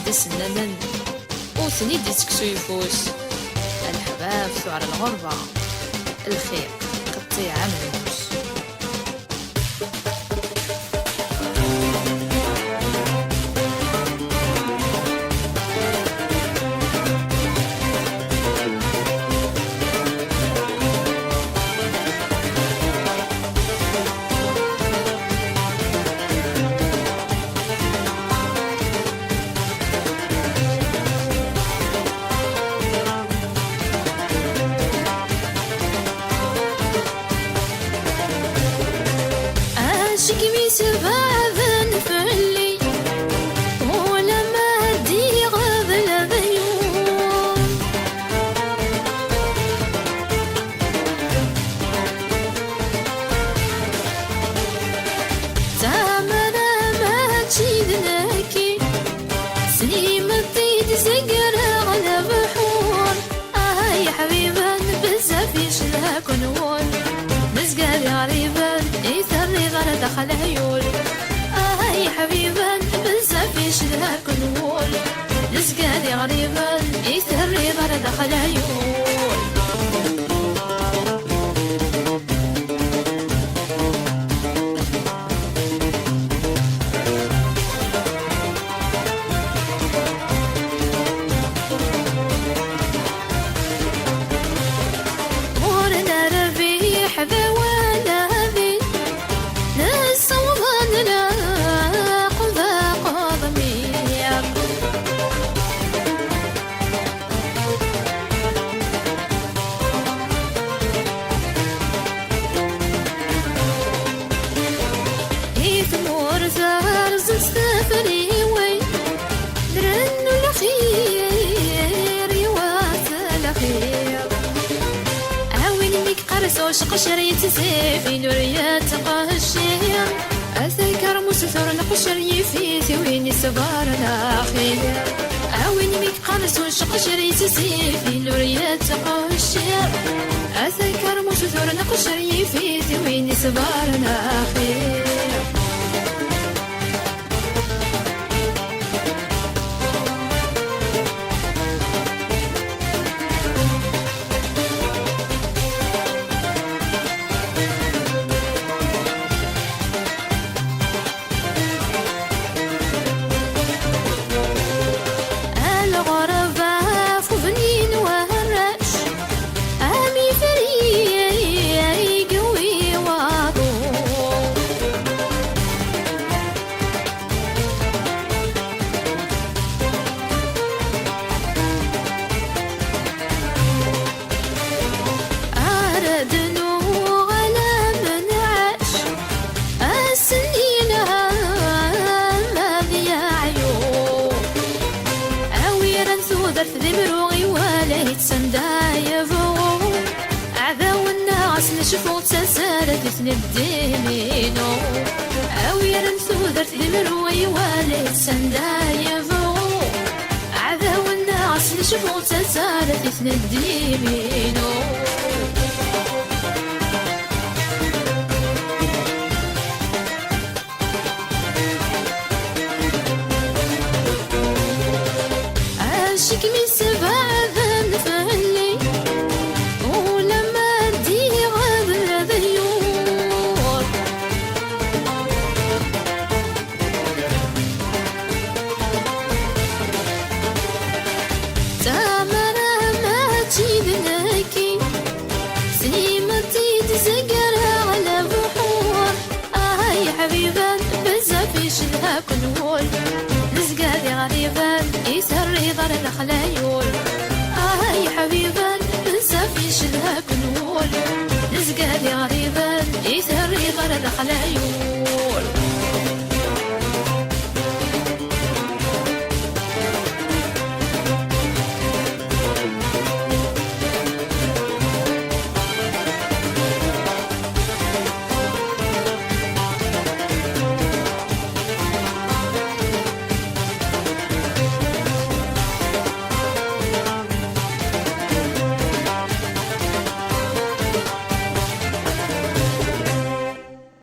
السنانن وثني ديسكسو يفوس الحباب ثعر الغربة الخير قطيع عملوس. شكمي سبابن فلي ولما هدي قبل بيوم زمنا ما تشيدناكي سليمتي تسقر على بحور يا حبيبا بزاف يشلاك نور مزقالي غريبا دخل عيول يا حبيبا بزاف يشدهاك نقول لزقالي غريبا يثري غير دخل عيول. مورنا ربيح بوانا زارز السفري وين درنو الخير يواصل الخير عاون ميك قرصو شقشري تسيفي نوريات قهشير أذكر مسثور نقشري في ثويني صبار الأخير عاون ميك قرصو شقشري تسيفي نوريات قهشير أذكر مسثور نقشري في ثويني صبار الأخير. نشوفو تسالت تندينينو عاوير نسودرت المروي والد سندايفو عذاو الناس نشوفو تسالت تندينينو. عاشق من سبع ذن فهلي يشدهاك نقول لزقالي غريبا يسري ضر الخلايول يا حبيبا بزاف يشدهاك نقول لزقالي غريبا يسري ضر الخلايول.